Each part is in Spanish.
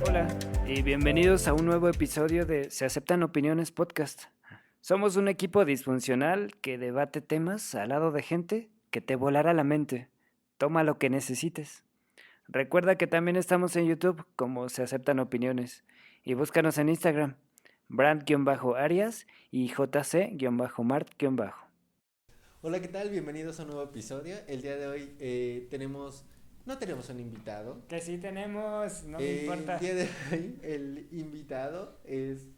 Hola y bienvenidos a un nuevo episodio de Se Aceptan Opiniones Podcast. Somos un equipo disfuncional que debate temas al lado de gente que te volará la mente. Toma lo que necesites. Recuerda que también estamos en YouTube como Se Aceptan Opiniones y búscanos en Instagram, brand-arias y jc-mart-. Hola, ¿qué tal? Bienvenidos a un nuevo episodio. El día de hoy no tenemos un invitado. Que sí tenemos, no me El importa. día de hoy el invitado es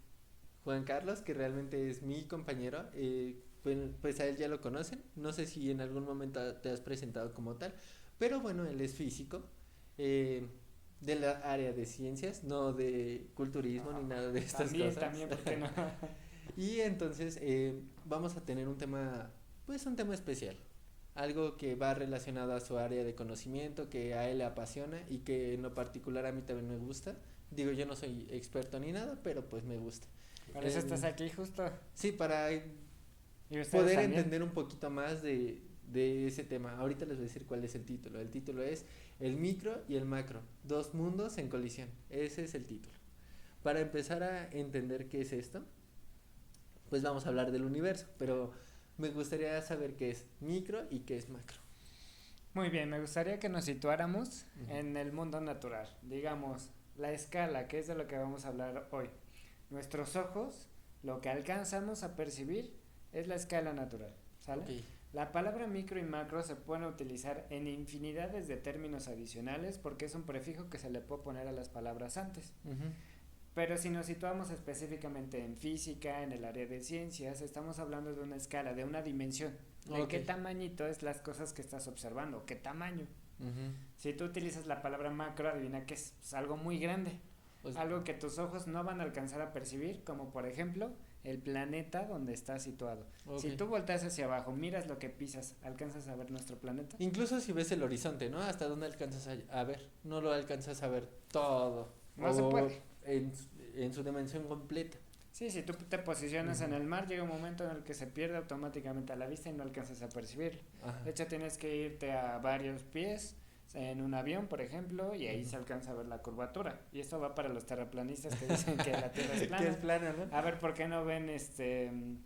Juan Carlos, que realmente es mi compañero. Pues a él ya lo conocen. No sé si en algún momento te has presentado como tal, pero bueno, él es físico, eh, de la área de ciencias, no de culturismo ni nada de estas cosas. También, ¿por qué no? Y entonces vamos a tener un tema especial, algo que va relacionado a su área de conocimiento, que a él le apasiona y que en lo particular a mí también me gusta. Digo, yo no soy experto ni nada, pero pues me gusta. Por eso estás aquí justo. Sí, para Y ustedes poder también. entender un poquito más de ese tema. Ahorita les voy a decir cuál es el título. El título es El micro y el macro, dos mundos en colisión. Ese es el título. Para empezar a entender qué es esto, pues vamos a hablar del universo, pero me gustaría saber qué es micro y qué es macro. Muy bien, me gustaría que nos situáramos Ujú. en el mundo natural, digamos, la escala, que es de lo que vamos a hablar hoy. Nuestros ojos, lo que alcanzamos a percibir, es la escala natural, ¿sale? Ok. La palabra micro y macro se pueden utilizar en infinidades de términos adicionales porque es un prefijo que se le puede poner a las palabras antes. Ujú. Pero si nos situamos específicamente en física, en el área de ciencias, estamos hablando de una escala, de una dimensión, de Ok. qué tamañito es las cosas que estás observando, qué tamaño. Ujú. Si tú utilizas la palabra macro, adivina que es algo muy grande, Pues, algo que tus ojos no van a alcanzar a percibir, como por ejemplo el planeta donde está situado. ok. Si tú volteas hacia abajo, miras lo que pisas, ¿alcanzas a ver nuestro planeta? Incluso si ves el horizonte, ¿no? ¿Hasta dónde alcanzas a ver? No lo alcanzas a ver todo. No se O puede. en su dimensión completa. Sí, si tú te posicionas en Ujú. el mar, llega un momento en el que se pierde automáticamente a la vista y no alcanzas a percibirlo. Ajá. De hecho, tienes que irte a varios pies en un avión, por ejemplo, y ahí Ujú. se alcanza a ver la curvatura. Y esto va para los terraplanistas que dicen que la Tierra es Que es plana. plana, ¿no? A ver, ¿por qué no ven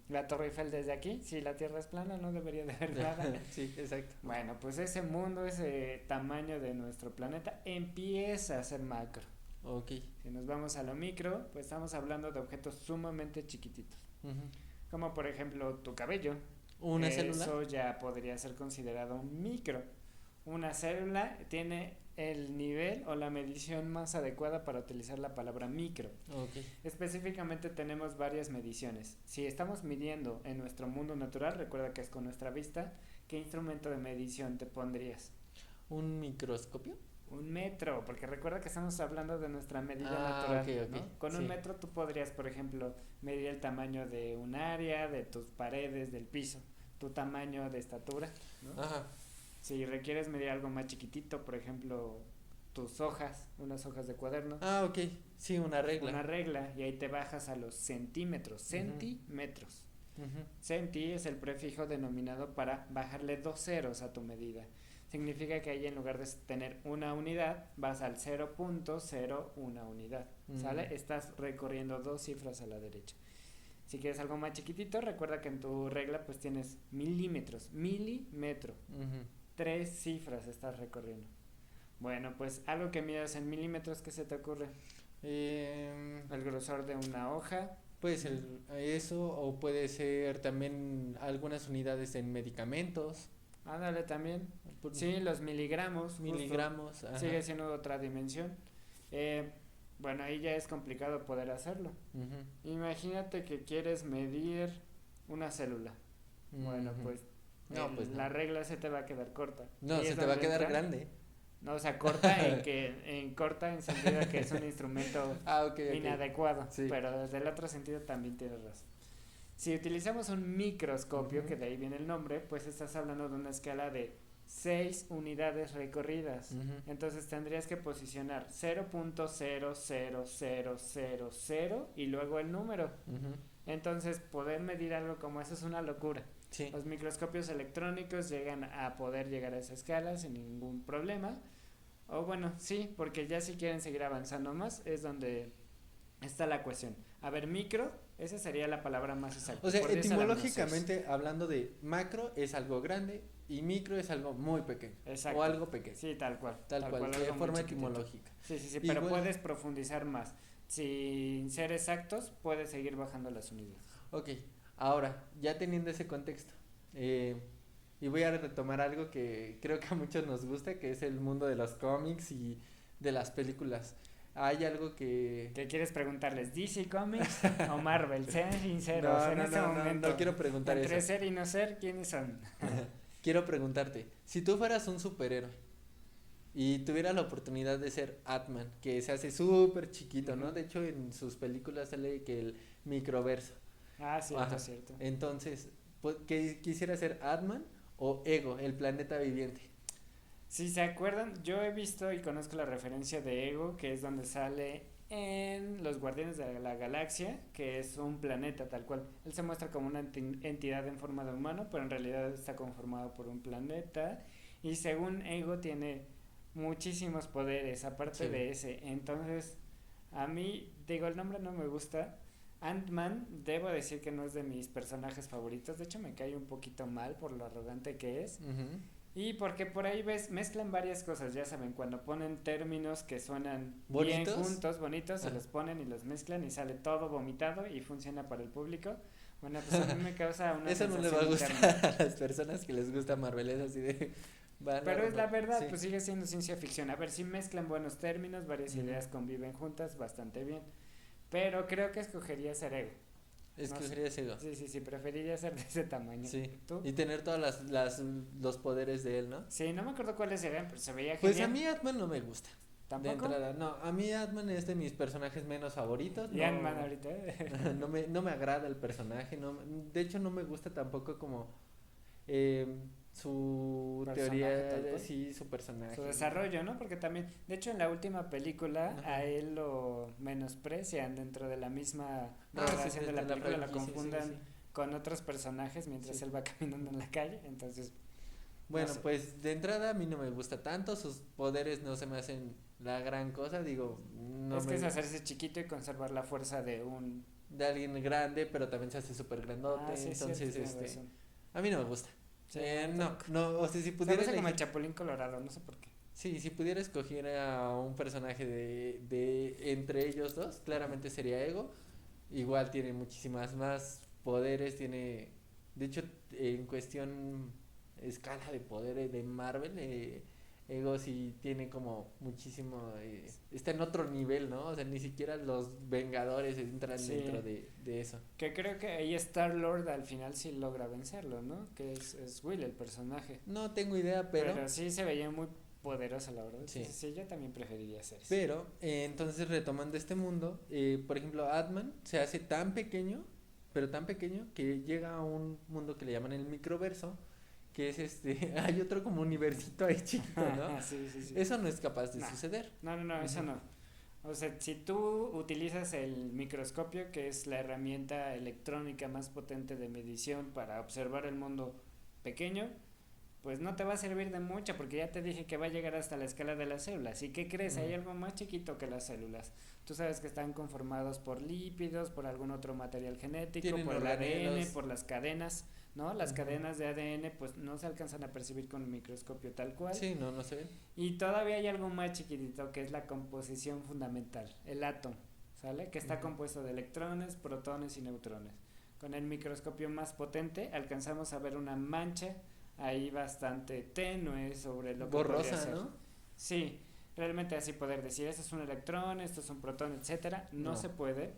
la Torre Eiffel desde aquí? Si la Tierra es plana, no debería de ver nada. Sí, exacto. Bueno, pues ese mundo, ese tamaño de nuestro planeta empieza a ser macro. Ok. Si nos vamos a lo micro, pues estamos hablando de objetos sumamente chiquititos, Ujú. como por ejemplo tu cabello. ¿Una célula? Eso ya podría ser considerado un micro. Una célula tiene el nivel o la medición más adecuada para utilizar la palabra micro. Ok. Específicamente tenemos varias mediciones. Si estamos midiendo en nuestro mundo natural, recuerda que es con nuestra vista, ¿qué instrumento de medición te pondrías? ¿Un microscopio? Un metro, porque recuerda que estamos hablando de nuestra medida Ah, ok, natural, ok. ¿no? Con un Sí. metro tú podrías, por ejemplo, medir el tamaño de un área, de tus paredes, del piso, tu tamaño de estatura, ¿no? Ajá. Si requieres medir algo más chiquitito, por ejemplo, tus hojas, unas hojas de cuaderno, Ah, ok. Sí, una regla. una regla, y ahí te bajas a los centímetros, Ujú. centímetros. Ujú. Centi es el prefijo denominado para bajarle dos ceros a tu medida. Significa que ahí en lugar de tener una unidad, vas al 0.01 unidad. ¿Sale? Estás recorriendo dos cifras a la derecha. Si quieres algo más chiquitito, recuerda que en tu regla pues tienes milímetros, milímetro. Ujú. Tres cifras estás recorriendo. Bueno, pues algo que midas en milímetros, ¿qué se te ocurre? El grosor de una hoja. Puede ser eso o puede ser también algunas unidades en medicamentos, Ándale también. por Sí, los miligramos, justo. miligramos, Sigue ajá. siendo otra dimensión. Eh, bueno, ahí ya es complicado poder hacerlo. Ujú. Imagínate que quieres medir una célula. Bueno, Ujú. pues No, pues no. la regla se te va a quedar corta. No, Ahí se es te va a donde quedar entra. grande. No, o sea, corta corta en sentido de que es un instrumento Ah, ok, ok. inadecuado, Sí. pero desde el otro sentido también tienes razón. Si utilizamos un microscopio, Ujú. que de ahí viene el nombre, pues estás hablando de una escala de 6 unidades recorridas. Ujú. Entonces tendrías que posicionar 0.00000 y luego el número. Ujú. Entonces poder medir algo como eso es una locura. Sí. Los microscopios electrónicos llegan a poder llegar a esa escala sin ningún problema. O bueno, sí, porque ya si quieren seguir avanzando más es donde está la cuestión. A ver, micro, esa sería la palabra más exacta. O sea, Por 10 a la menos 6. etimológicamente hablando de macro es algo grande y micro es algo muy pequeño o Exacto. algo pequeño, Sí, tal cual. tal Tal cual, cual, de algo muy forma chiquitito. etimológica. Sí, sí, sí, pero Igual, puedes profundizar más. Sin ser exactos, puedes seguir bajando las unidades. ok, ahora, ya teniendo ese contexto, eh, y voy a retomar algo que creo que a muchos nos gusta, que es el mundo de los cómics y de las películas. Hay algo que... ¿Qué quieres preguntarles? ¿DC Comics o Marvel? Sean sinceros, No, en no, este no, no, no momento. quiero preguntar eso. Entre ser y no ser, ¿quiénes son? Quiero preguntarte, si tú fueras un superhéroe y tuvieras la oportunidad de ser Atman, que se hace súper chiquito, ¿no? Ujú. De hecho, en sus películas sale que el microverso. Ah, cierto, Ajá. cierto. Entonces, pues, ¿qué quisiera ser Atman o Ego, el planeta viviente? Si se acuerdan, yo he visto y conozco la referencia de Ego, que es donde sale en Los Guardianes de la Galaxia, que es un planeta tal cual. Él se muestra como una entidad en forma de humano, pero en realidad está conformado por un planeta. Y según Ego tiene muchísimos poderes, aparte Sí. de ese. Entonces, a mí, digo, el nombre no me gusta. Ant-Man, debo decir que no es de mis personajes favoritos. De hecho, me cae un poquito mal por lo arrogante que es. Ujú. Y porque por ahí ves, mezclan varias cosas, ya saben, cuando ponen términos que suenan bien ¿Bonitos? juntos, bonitos, se Ah. los ponen y los mezclan y sale todo vomitado y funciona para el público. Bueno, pues a mí me causa una Eso no le va a sensación gustar interna. a las personas que les gusta Marvel, es así de... Van a Pero es la romper. verdad, Sí. pues sigue siendo ciencia ficción. A ver, si mezclan buenos términos, varias Ujú. ideas conviven juntas bastante bien. Pero creo que escogería ser ego. No sé. Escogería ese Ego. Sí, sí, sí, preferiría ser de ese tamaño. Sí. ¿Tú? Y tener todas los poderes de él, ¿no? Sí, no me acuerdo cuáles eran, pero se veía Pues a genial. mí Atman no me gusta. De ¿Tampoco? entrada, no. A mí Atman es de mis personajes menos favoritos. Y Ant-Man No, ahorita. no me agrada el personaje. No, de hecho, no me gusta tampoco como eh, su Personaje tal teoría, cual. sí, su personaje. Su desarrollo, ¿no? Porque también, de hecho en la última película Ajá. a él lo menosprecian dentro de la misma Ah, sí, relación de la de la película, la franquicia, sí, confundan sí. con otros personajes mientras Sí. él va caminando en la calle, entonces, no Bueno, sé. pues de entrada a mí no me gusta tanto, sus poderes no se me hacen la gran cosa, digo, no Es que es me... hacerse chiquito y conservar la fuerza de un... de alguien grande, pero también se hace súper grandote, Ah, sí, es cierto, entonces, tienes razón. a mí no me gusta. Sí, No, tampoco. no, o sea, si Se me pudiera hace como el elegir, Chapulín Colorado, no sé por qué. sí, si pudiera escoger a un personaje de entre ellos dos, claramente sería Ego. Igual tiene muchísimas más poderes, tiene, de hecho, en cuestión escala de poderes de Marvel, Ego sí tiene como muchísimo, está en otro nivel, ¿no? O sea, ni siquiera los Vengadores entran Sí, dentro de eso. que creo que ahí Star-Lord al final sí logra vencerlo, ¿no? Que es Will el personaje. No tengo idea, Pero sí se veía muy poderosa, la verdad. Sí, sí. sí, sí, yo también preferiría hacer eso. Pero, entonces retomando este mundo, por ejemplo, Atman se hace tan pequeño, pero tan pequeño, que llega a un mundo que le llaman el microverso, que es hay otro como universito ahí chiquito, ¿no? Sí, sí, sí. Eso no es capaz de Nah. suceder. No, no, no, eso Ujú. no. O sea, si tú utilizas el microscopio, que es la herramienta electrónica más potente de medición para observar el mundo pequeño, pues no te va a servir de mucho porque ya te dije que va a llegar hasta la escala de las células. ¿Y qué crees? Hay Ujú. algo más chiquito que las células. Tú sabes que están conformados por lípidos, por algún otro material genético, Tienen por el ADN, organelos. por las cadenas, ¿no? Las Ujú. cadenas de ADN pues no se alcanzan a percibir con un microscopio tal cual. Sí, no, no se ve. Y todavía hay algo más chiquitito que es la composición fundamental, el átomo, ¿sale? Que está Ujú. compuesto de electrones, protones y neutrones. Con el microscopio más potente alcanzamos a ver una mancha ahí bastante tenue sobre lo que podría Borrosa, ser. ¿no? Sí, realmente así poder decir, esto es un electrón, esto es un protón, etcétera, no No. se puede.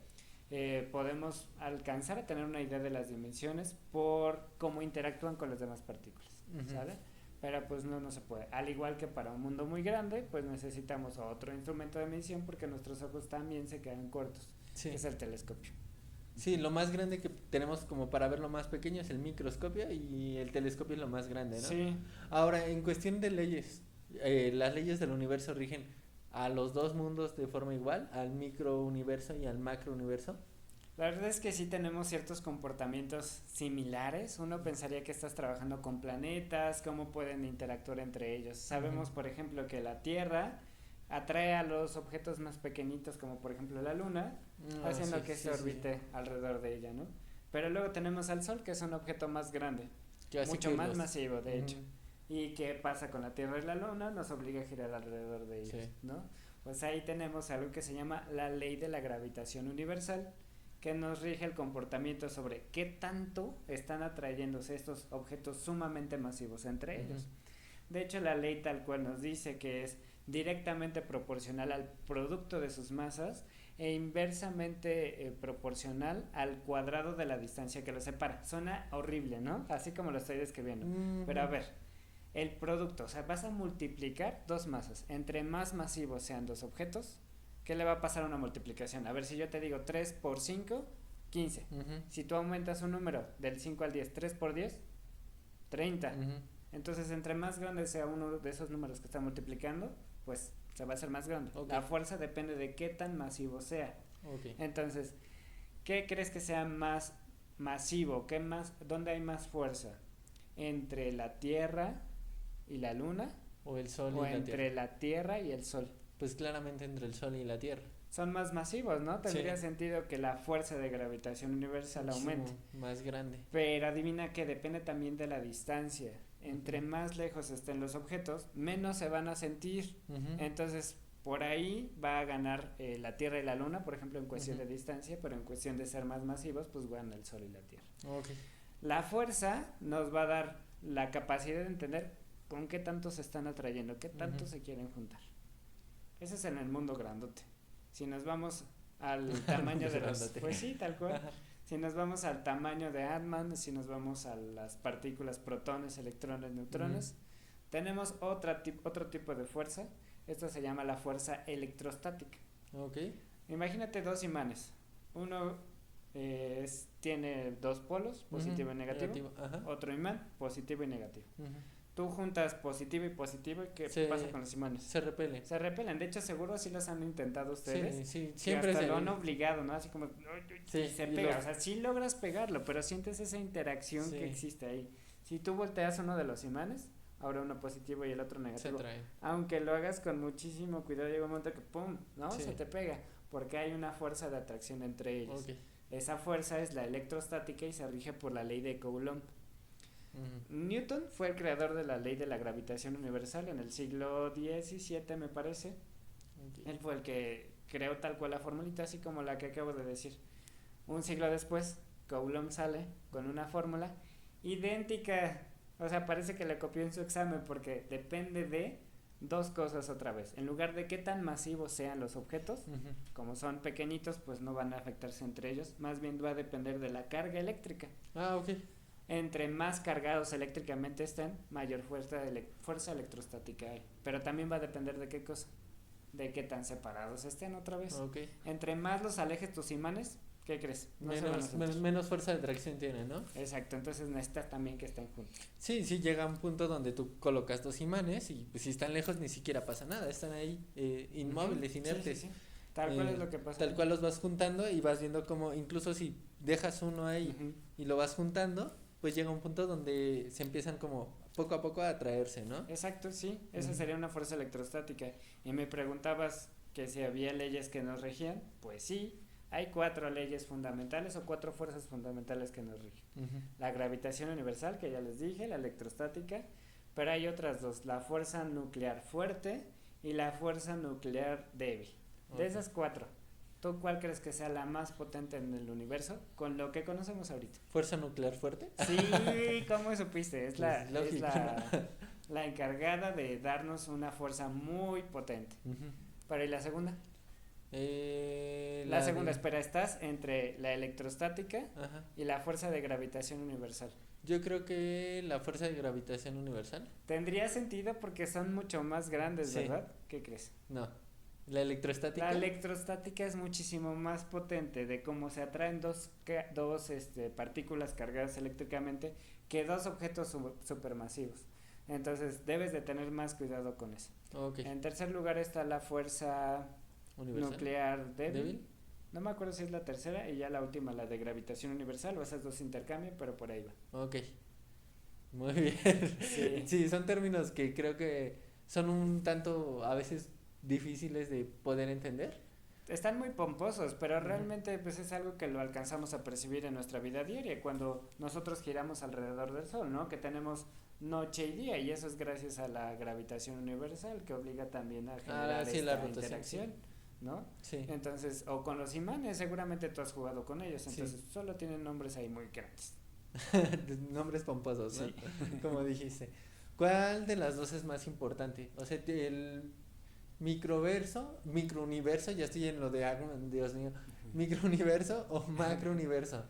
Podemos alcanzar a tener una idea de las dimensiones por cómo interactúan con las demás partículas, Ujú. ¿sale? Pero pues no se puede. Al igual que para un mundo muy grande, pues necesitamos otro instrumento de medición porque nuestros ojos también se quedan cortos, Sí. que es el telescopio. Sí, lo más grande que tenemos como para ver lo más pequeño es el microscopio y el telescopio es lo más grande, ¿no? Sí, Ahora, en cuestión de leyes, las leyes del universo rigen a los dos mundos de forma igual, al microuniverso y al macrouniverso. La verdad es que sí tenemos ciertos comportamientos similares. Uno pensaría que estás trabajando con planetas, cómo pueden interactuar entre ellos. Sabemos, por ejemplo, que la Tierra atrae a los objetos más pequeñitos, como por ejemplo la Luna, haciendo que se orbite alrededor de ella, ¿no? Pero luego tenemos al Sol, que es un objeto más grande, mucho más masivo, de hecho. ¿Y qué pasa con la Tierra y la Luna? Nos obliga a girar alrededor de ellos, ¿no? Pues ahí tenemos algo que se llama la ley de la gravitación universal, que nos rige el comportamiento sobre qué tanto están atrayéndose estos objetos sumamente masivos entre ellos. De hecho, la ley tal cual nos dice que es directamente proporcional al producto de sus masas e inversamente proporcional al cuadrado de la distancia que los separa. Suena horrible, ¿no? Así como lo estoy describiendo. Pero a ver, el producto, o sea, vas a multiplicar dos masas. Entre más masivos sean dos objetos, ¿qué le va a pasar a una multiplicación? A ver, si yo te digo 3 por 5, 15. Si tú aumentas un número del 5 al 10, 3 por 10, 30. Entonces, entre más grande sea uno de esos números que está multiplicando, pues se va a hacer más grande. La fuerza depende de qué tan masivo sea. Entonces, ¿qué crees que sea más masivo? ¿Dónde hay más fuerza? ¿Entre la Tierra y la Luna? ¿O el Sol ¿O y la entre Tierra? la Tierra y el Sol? Pues claramente entre el Sol y la Tierra. Son más masivos, ¿no? Tendría sentido que la fuerza de gravitación universal aumente. Más grande. Pero adivina que depende también de la distancia. Entre más lejos estén los objetos, menos se van a sentir. Entonces, por ahí va a ganar la Tierra y la Luna, por ejemplo, en cuestión de distancia, pero en cuestión de ser más masivos, pues gana el Sol y la Tierra. La fuerza nos va a dar la capacidad de entender con qué tanto se están atrayendo, qué tanto se quieren juntar. Ese es en el mundo grandote. Si nos vamos al tamaño de los... Pues sí, tal cual. Si nos vamos al tamaño de Ant-Man, si nos vamos a las partículas, protones, electrones, neutrones, tenemos otro tipo de fuerza. Esto se llama la fuerza electrostática. Imagínate dos imanes. Uno tiene dos polos, positivo y negativo. Otro imán, positivo y negativo. Tú juntas positivo y positivo, ¿y qué pasa con los imanes? Se repelen. Se repelen. De hecho, seguro así los han intentado ustedes. Sí, siempre hasta lo han obligado, ¿no? Así como, se pega. O sea, sí logras pegarlo, pero sientes esa interacción que existe ahí. Si tú volteas uno de los imanes, ahora uno positivo y el otro negativo, se trae. Aunque lo hagas con muchísimo cuidado, llega un momento que ¡pum!, ¿no? Se te pega, porque hay una fuerza de atracción entre ellos. Esa fuerza es la electrostática y se rige por la ley de Coulomb. Newton fue el creador de la ley de la gravitación universal en el siglo XVII, me parece. Él fue el que creó tal cual la formulita, así como la que acabo de decir. Un siglo después, Coulomb sale con una fórmula idéntica. O sea, parece que la copió en su examen, porque depende de dos cosas otra vez. En lugar de qué tan masivos sean los objetos, como son pequeñitos, pues no van a afectarse entre ellos. Más bien va a depender de la carga eléctrica. Entre más cargados eléctricamente estén, mayor fuerza electrostática hay. Pero también va a depender de qué cosa, de qué tan separados estén otra vez. Entre más los alejes tus imanes, ¿qué crees? Menos fuerza de atracción tienen, ¿no? Exacto, entonces necesitas también que estén juntos. Sí, llega un punto donde tú colocas dos imanes y pues si están lejos ni siquiera pasa nada, están ahí inmóviles, inertes. Sí. Tal cual es lo que pasa. Tal cual los vas juntando y vas viendo como incluso si dejas uno ahí y lo vas juntando, pues llega un punto donde se empiezan como poco a poco a atraerse, ¿no? Exacto, sí, esa sería una fuerza electrostática. Y me preguntabas que si había leyes que nos regían, pues sí, hay 4 leyes fundamentales o 4 fuerzas fundamentales que nos rigen. La gravitación universal, que ya les dije, la electrostática, pero hay otras dos, la fuerza nuclear fuerte y la fuerza nuclear débil. De esas 4, ¿tú cuál crees que sea la más potente en el universo con lo que conocemos ahorita? ¿Fuerza nuclear fuerte? Sí, ¿cómo supiste? Es la encargada de darnos una fuerza muy potente. Pero ¿y la segunda? La segunda, espera, estás entre la electrostática y la fuerza de gravitación universal. Yo creo que la fuerza de gravitación universal. Tendría sentido porque son mucho más grandes, ¿verdad? ¿Qué crees? No. ¿La electrostática? La electrostática es muchísimo más potente de cómo se atraen dos partículas cargadas eléctricamente que dos objetos supermasivos. Entonces debes de tener más cuidado con eso. En tercer lugar está la fuerza nuclear débil. No me acuerdo si es la tercera y ya la última, la de gravitación universal, o esas dos se intercambian, pero por ahí va. Ok, muy bien. Sí. Sí, son términos que creo que son un tanto a veces difíciles de poder entender. Están muy pomposos, pero Ujú. realmente pues es algo que lo alcanzamos a percibir en nuestra vida diaria cuando nosotros giramos alrededor del Sol, ¿no? Que tenemos noche y día y eso es gracias a la gravitación universal que obliga también a Ah, generar sí, la esta rotación, sí. interacción, ¿no? Sí, Entonces, o con los imanes, seguramente tú has jugado con ellos, sí. entonces solo tienen nombres ahí muy grandes. Nombres pomposos, ¿no? Sí. Como dijiste. ¿Cuál de las dos es más importante? O sea, el microuniverso, ya estoy en lo de Agman, Dios mío. ¿Microuniverso o macrouniverso?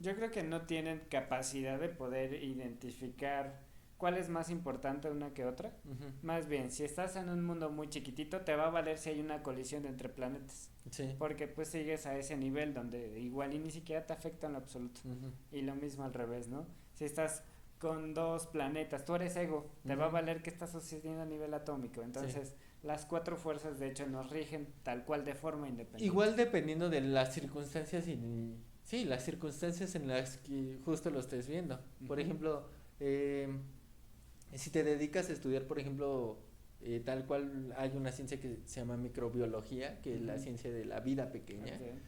Yo creo que no tienen capacidad de poder identificar cuál es más importante una que otra. Ujú. Más bien, si estás en un mundo muy chiquitito, te va a valer si hay una colisión entre planetas. Sí. Porque pues sigues a ese nivel donde igual y ni siquiera te afecta en lo absoluto. Ujú. Y lo mismo al revés, ¿no? Si estás con dos planetas, tú eres ego, te va a Ujú. valer que está sucediendo a nivel atómico. Sí. Entonces, las cuatro fuerzas de hecho nos rigen tal cual de forma independiente. Igual dependiendo de las circunstancias y sí, las circunstancias en las que justo lo estés viendo. Por Ujú. ejemplo, si te dedicas a estudiar, por ejemplo, tal cual hay una ciencia que se llama microbiología, que es la Ujú. ciencia de la vida pequeña, Ok.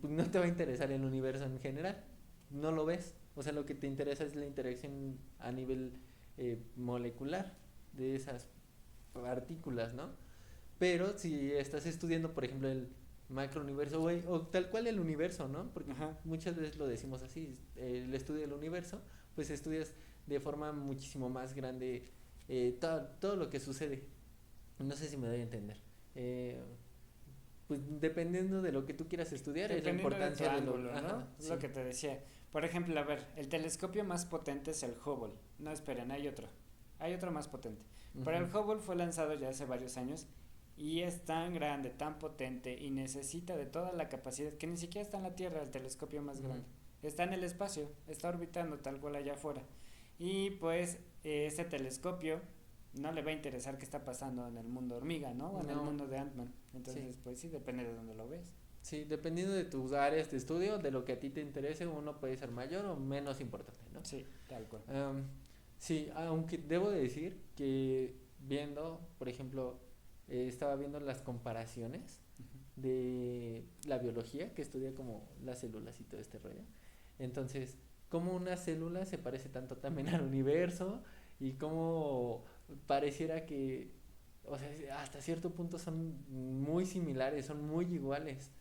pues no te va a interesar el universo en general, no lo ves. O sea, lo que te interesa es la interacción a nivel molecular de esas partículas, ¿no? Pero si estás estudiando, por ejemplo, el macrouniverso o tal cual el universo, ¿no? Porque Ajá. muchas veces lo decimos así, el estudio del universo, pues estudias de forma muchísimo más grande todo lo que sucede. No sé si me doy a entender. Eh, pues dependiendo de lo que tú quieras estudiar, es la Dependiendo de tu importancia de lo... ángulo, ¿no? Ajá, Es lo sí. que te decía. Por ejemplo, a ver, el telescopio más potente es el Hubble. No, esperen, hay otro. Hay otro más potente. Pero el Ujú, Hubble fue lanzado ya hace varios años y es tan grande, tan potente y necesita de toda la capacidad que ni siquiera está en la Tierra el telescopio más ujú, grande. Está en el espacio, está orbitando tal cual allá afuera. Y pues ese telescopio no le va a interesar qué está pasando en el mundo hormiga, ¿no? O en el no, mundo de Ant-Man. sí. Entonces, pues sí, depende de dónde lo ves. Sí, dependiendo de tus áreas de estudio, de lo que a ti te interese, uno puede ser mayor o menos importante, ¿no? Sí, tal cual. Am, sí, aunque debo de decir que viendo, por ejemplo, estaba viendo las comparaciones Ujú. de la biología, que estudia como las células y todo este rollo. Entonces, cómo una célula se parece tanto también al universo y cómo pareciera que, o sea, hasta cierto punto son muy similares, son muy iguales.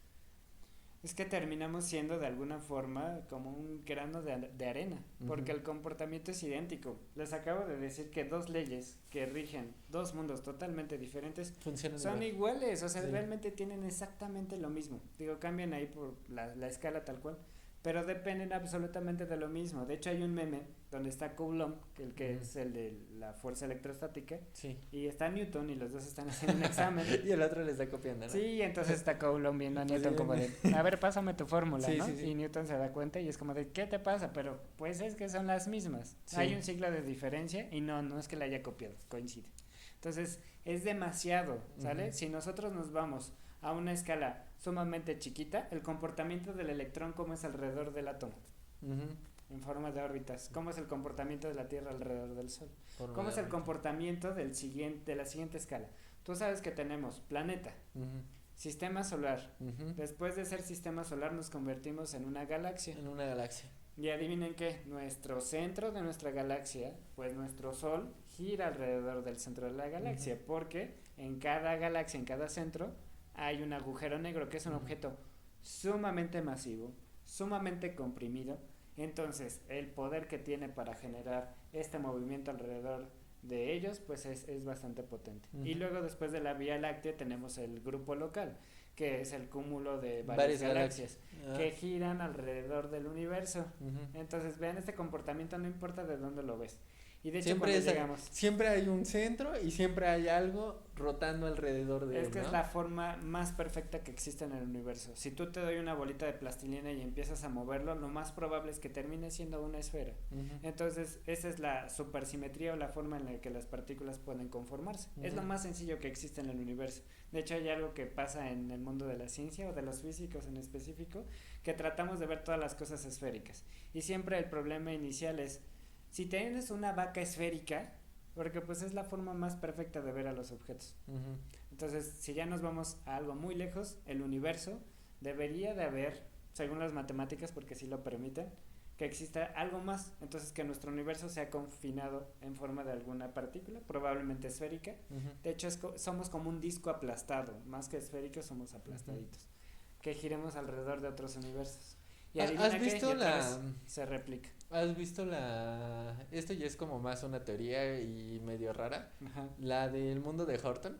Es que terminamos siendo de alguna forma como un grano de arena, porque Ujú. el comportamiento es idéntico. Les acabo de decir que dos leyes que rigen dos mundos totalmente diferentes Funcionan son igual. iguales, o sea, Sí. realmente tienen exactamente lo mismo. Digo, cambian ahí por la escala tal cual, pero dependen absolutamente de lo mismo. De hecho, hay un meme donde está Coulomb, que Ujú. es el de la fuerza electrostática, Sí. y está Newton y los dos están haciendo un examen. Y el otro le está copiando, ¿no? Sí, entonces está Coulomb viendo a Así Newton como bien. de, a ver, pásame tu fórmula, Sí, ¿no? sí, Y sí. Newton se da cuenta y es como de, ¿qué te pasa? Pero pues es que son las mismas. Hay Sí. un siglo de diferencia y no es que la haya copiado, coincide. Entonces, es demasiado, ¿sale? Ujú, Si nosotros nos vamos a una escala sumamente chiquita, el comportamiento del electrón como es alrededor del átomo, ujú. en forma de órbitas, cómo es el comportamiento de la Tierra alrededor del Sol, Forma cómo de es el órbita. comportamiento de la siguiente escala. Tú sabes que tenemos planeta, Ujú, sistema solar. ujú. Después de ser sistema solar nos convertimos en una galaxia. En una galaxia. Y adivinen qué, nuestro centro de nuestra galaxia, pues nuestro Sol gira alrededor del centro de la galaxia, Ujú, porque en cada galaxia, en cada centro, hay un agujero negro que es un ujú, objeto sumamente masivo, sumamente comprimido. Entonces, el poder que tiene para generar este movimiento alrededor de ellos, pues es bastante potente. Y ujú. luego, después de la Vía Láctea, tenemos el grupo local, que es el cúmulo de varias Varias galaxias. galaxias Ah, que giran alrededor del universo. ujú, Entonces, vean este comportamiento, no importa de dónde lo ves. Y de hecho cuando llegamos... Siempre hay un centro y siempre hay algo rotando alrededor de él, Es que ¿no? es la forma más perfecta que existe en el universo. Si tú te doy una bolita de plastilina y empiezas a moverlo, lo más probable es que termine siendo una esfera. Entonces, esa es la supersimetría o la forma en la que las partículas pueden conformarse. Es lo más sencillo que existe en el universo. De hecho, hay algo que pasa en el mundo de la ciencia o de los físicos en específico, que tratamos de ver todas las cosas esféricas. Y siempre el problema inicial es, si tienes una vaca esférica, porque pues es la forma más perfecta de ver a los objetos. Entonces, si ya nos vamos a algo muy lejos, el universo debería de haber, según las matemáticas, porque sí lo permiten, que exista algo más. Entonces, que nuestro universo sea confinado en forma de alguna partícula, probablemente esférica. De hecho, somos como un disco aplastado, más que esféricos, somos aplastaditos, que giremos alrededor de otros universos. Y adivina ¿Has visto qué, y otra vez se replica. ¿Has visto esto ya es como más una teoría y medio rara? Ajá. La del mundo de Horton.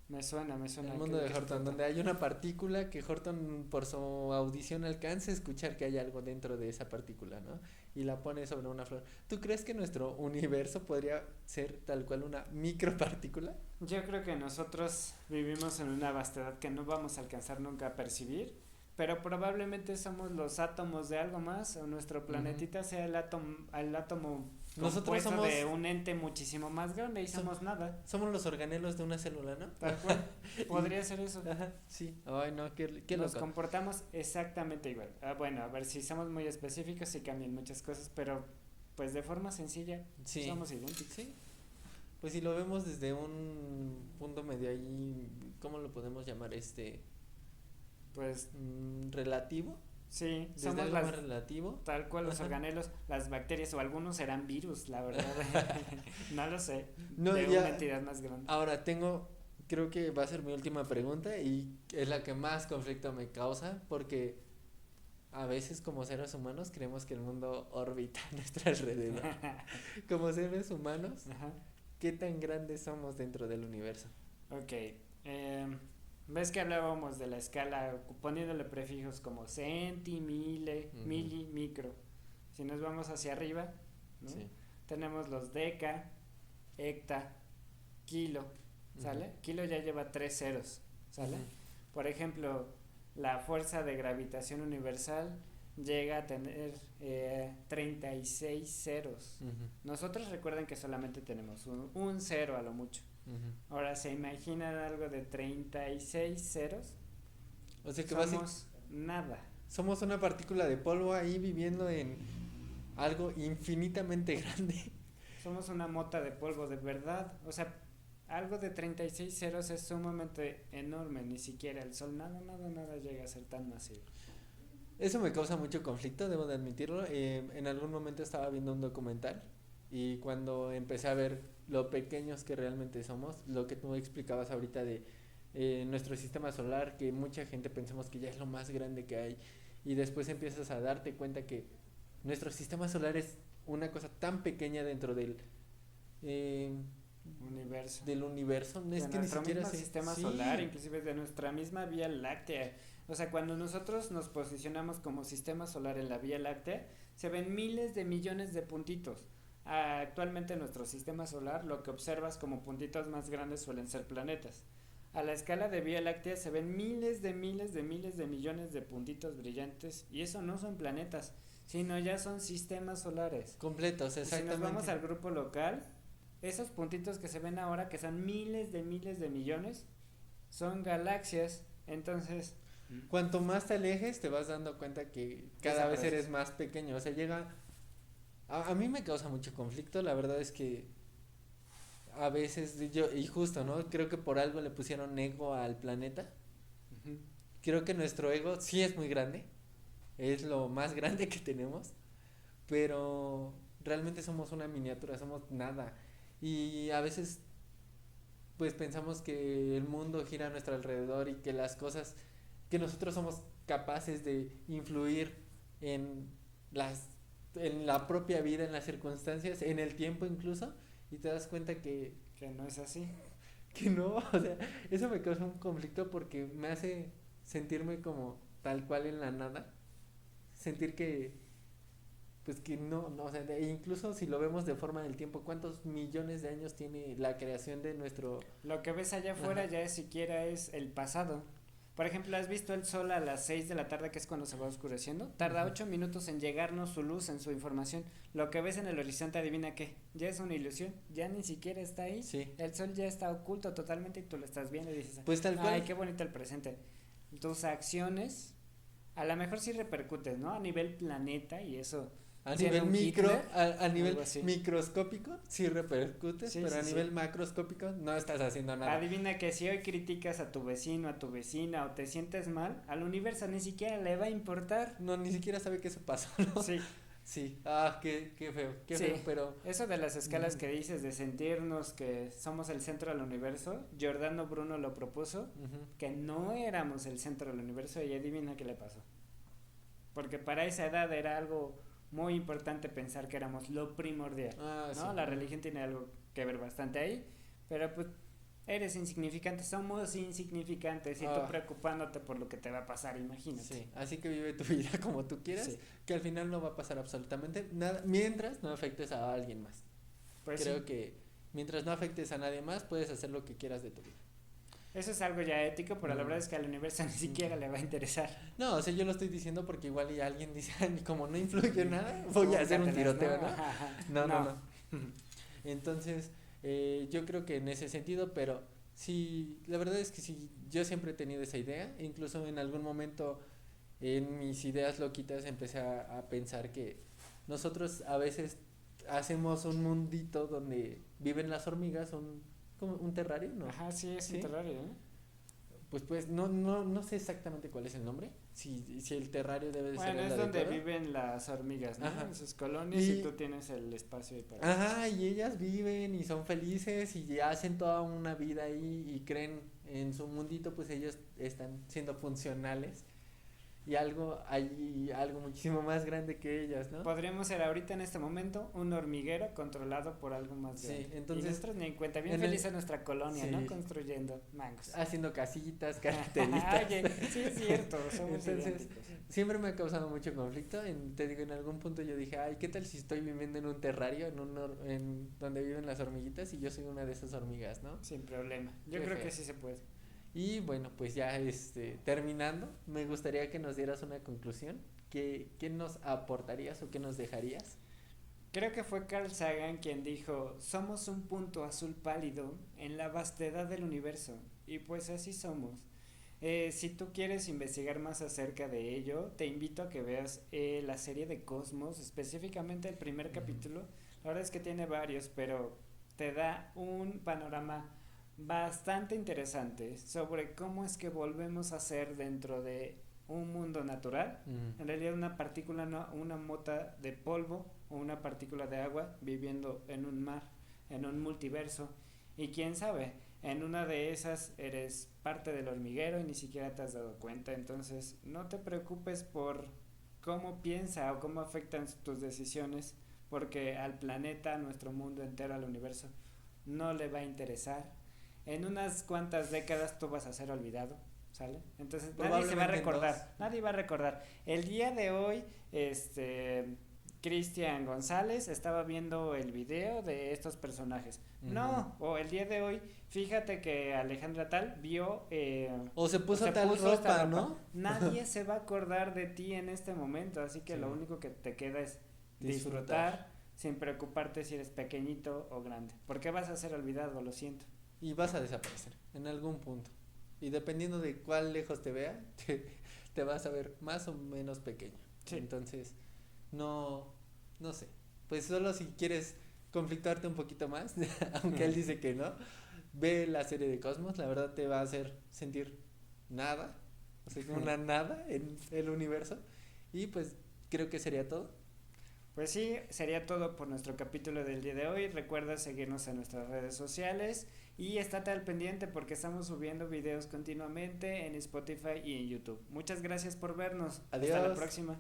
Me suena. El mundo de Horton, donde hay una partícula que Horton por su audición alcanza a escuchar que hay algo dentro de esa partícula, ¿no? Y la pone sobre una flor. ¿Tú crees que nuestro universo podría ser tal cual una micropartícula? Yo creo que nosotros vivimos en una vastedad que no vamos a alcanzar nunca a percibir, pero probablemente somos los átomos de algo más, o nuestro planetita sea el átomo Nosotros compuesto somos de un ente muchísimo más grande y somos nada. somos los organelos de una célula, ¿no? Tal cual. Podría ser eso. Ajá, sí. Ay, no, qué Nos loco. comportamos exactamente igual. Bueno, a ver, si somos muy específicos sí cambian muchas cosas, pero pues de forma sencilla Sí. somos idénticos. Sí. Pues si lo vemos desde un punto medio ahí, ¿cómo lo podemos llamar? Pues Relativo. sí, Desde somos algo las más relativo. tal cual los Ajá. organelos, las bacterias o algunos serán virus, la verdad. No lo sé. No, de ya. una entidad más grande. Ahora creo que va a ser mi última pregunta y es la que más conflicto me causa porque a veces como seres humanos creemos que el mundo orbita a nuestro alrededor. Como seres humanos, Ajá. ¿qué tan grandes somos dentro del universo? Ok. ¿Ves que hablábamos de la escala poniéndole prefijos como centi, mile, Ujú. mili, micro? Si nos vamos hacia arriba, ¿no? Sí. Tenemos los deca, hecta, kilo, ¿sale? Ujú. Kilo ya lleva 3 ceros, ¿sale? Ujú. Por ejemplo, la fuerza de gravitación universal llega a tener 36 ceros. Ujú. Nosotros recuerden que solamente tenemos un cero a lo mucho. Ujú. Ahora, ¿se imaginan algo de 36 ceros? O sea que Somos nada. somos una partícula de polvo ahí viviendo en algo infinitamente grande. Somos una mota de polvo de verdad. O sea, algo de 36 ceros es sumamente enorme. Ni siquiera el Sol, nada llega a ser tan masivo. Eso me causa mucho conflicto, debo de admitirlo. En algún momento estaba viendo un documental y cuando empecé a ver lo pequeños que realmente somos, lo que tú explicabas ahorita de nuestro sistema solar, que mucha gente pensamos que ya es lo más grande que hay y después empiezas a darte cuenta que nuestro sistema solar es una cosa tan pequeña dentro eh, Universo. del universo, no es De que ni nuestro siquiera mismo sé. sistema Sí. solar, inclusive de nuestra misma Vía Láctea. O sea, cuando nosotros nos posicionamos como sistema solar en la Vía Láctea, se ven miles de millones de puntitos. Actualmente en nuestro sistema solar, lo que observas como puntitos más grandes suelen ser planetas. A la escala de Vía Láctea se ven miles de millones de puntitos brillantes, y eso no son planetas, sino ya son sistemas solares. Completos, Y si exactamente. nos vamos al grupo local, esos puntitos que se ven ahora, que son miles de millones, son galaxias. Entonces, Cuanto más te alejes, te vas dando cuenta que cada vez desapareces. eres más pequeño. O sea, a mí me causa mucho conflicto. La verdad es que a veces y justo, ¿no? Creo que por algo le pusieron ego al planeta. Ujú. Creo que nuestro ego sí es muy grande. Es lo más grande que tenemos. Pero realmente somos una miniatura, somos nada. Y a veces pues pensamos que el mundo gira a nuestro alrededor y que las cosas, que nosotros somos capaces de influir en las, en la propia vida, en las circunstancias, en el tiempo incluso, y te das cuenta Que no es así. que no, o sea, eso me causa un conflicto porque me hace sentirme como tal cual en la nada, sentir que pues que no, o sea, incluso si lo vemos de forma del tiempo, ¿cuántos millones de años tiene la creación de nuestro? Lo que ves allá afuera Ajá. ya siquiera es el pasado. Por ejemplo, ¿has visto el sol a las 6 de la tarde, que es cuando se va oscureciendo? Tarda Ujú. 8 minutos en llegarnos su luz, en su información. Lo que ves en el horizonte, adivina qué, ya es una ilusión, ya ni siquiera está ahí. Sí, El sol ya está oculto totalmente y tú lo estás viendo y dices, pues tal ay, cual. qué bonito el presente. Tus acciones, a lo mejor sí repercutes, ¿no? A nivel planeta y eso, A siendo nivel un Hitler, a nivel algo así. microscópico sí repercutes, Sí, pero a sí, nivel sí. macroscópico no estás haciendo nada. Adivina que si hoy criticas a tu vecino, a tu vecina o te sientes mal, al universo ni siquiera le va a importar. No, ni siquiera sabe que eso pasó, ¿no? Sí, Sí, qué sí. feo, pero Eso de las escalas ujú, que dices de sentirnos que somos el centro del universo, Giordano Bruno lo propuso, ujú. que no éramos el centro del universo y adivina qué le pasó. Porque para esa edad era algo muy importante pensar que éramos lo primordial, Sí, ¿no? La religión tiene algo que ver bastante ahí, pero pues eres insignificante, somos insignificantes y tú ah, preocupándote por lo que te va a pasar, imagínate. sí, así que vive tu vida como tú quieras, Sí, que al final no va a pasar absolutamente nada, mientras no afectes a alguien más. pues sí. Creo que mientras no afectes a nadie más, puedes hacer lo que quieras de tu vida. Eso es algo ya ético, pero la verdad Mm, es que al universo ni siquiera le va a interesar. No, o sea, yo lo estoy diciendo porque igual y alguien dice, "Ay, como no influye nada, voy a hacer un Púcatelas, ¿no? tiroteo, ¿no?" No, no, No. no. Entonces, yo creo que en ese sentido, pero sí, la verdad es que sí, yo siempre he tenido esa idea, incluso en algún momento en mis ideas loquitas empecé a pensar que nosotros a veces hacemos un mundito donde viven las hormigas, como un terrario, ¿no? Ajá, sí, es un ¿Sí? terrario, ¿no? Pues no sé exactamente cuál es el nombre, si el terrario debe de ser Bueno, el es donde adecuado. viven las hormigas, ¿no? Ajá. En sus colonias y tú Y, tienes el espacio ahí para... ajá, y ellas viven y son felices y hacen toda una vida ahí y creen en su mundito, pues ellos están siendo funcionales y hay algo muchísimo más grande que ellas, ¿no? Podríamos ser ahorita en este momento un hormiguero controlado por algo más Sí, grande. Y entonces, nosotros ni en cuenta, bien en feliz en el, nuestra colonia, ¿no? sí, Construyendo mangos. haciendo casitas, carreteritas. Oye, sí es cierto, somos Entonces, idénticos. siempre me ha causado mucho conflicto. Te digo, en algún punto yo dije, ay, ¿qué tal si estoy viviendo en un terrario, en donde viven las hormiguitas y yo soy una de esas hormigas, ¿no? Sin problema. Yo Qué creo que feo. sí se puede. Y bueno, pues ya terminando, me gustaría que nos dieras una conclusión. ¿Qué nos aportarías o qué nos dejarías? Creo que fue Carl Sagan quien dijo, somos un punto azul pálido en la vastedad del universo. Y pues así somos. Si tú quieres investigar más acerca de ello, te invito a que veas la serie de Cosmos, específicamente el primer Ujú. capítulo. La verdad es que tiene varios, pero te da un panorama bastante interesante sobre cómo es que volvemos a ser dentro de un mundo natural. Mm, En realidad una partícula, una mota de polvo o una partícula de agua viviendo en un mar, en un multiverso. Y quién sabe, en una de esas eres parte del hormiguero y ni siquiera te has dado cuenta. Entonces no te preocupes por cómo piensa o cómo afectan tus decisiones, porque al planeta, a nuestro mundo entero, al universo, no le va a interesar. En unas cuantas décadas tú vas a ser olvidado, ¿sale? Entonces nadie se va a Probablemente en dos. recordar, nadie va a recordar. El día de hoy, Cristian González estaba viendo el video de estos personajes. Ujú. No, o el día de hoy, fíjate que Alejandra Tal vio, O se o puso se tal puso esta ropa, ropa. ¿no? Nadie se va a acordar de ti en este momento, así que Sí, lo único que te queda es disfrutar. disfrutar sin preocuparte si eres pequeñito o grande. Porque vas a ser olvidado, lo siento. Y vas a desaparecer en algún punto. Y dependiendo de cuál lejos te vea, te vas a ver más o menos pequeño. Sí. Entonces, no, no sé. Pues solo si quieres conflictuarte un poquito más, aunque él dice que no, ve la serie de Cosmos, la verdad te va a hacer sentir nada, o sea, una nada en el universo. Y pues creo que sería todo. Pues sí, sería todo por nuestro capítulo del día de hoy. Recuerda seguirnos en nuestras redes sociales y estate al pendiente porque estamos subiendo videos continuamente en Spotify y en YouTube. Muchas gracias por vernos. Hasta la Adiós. próxima.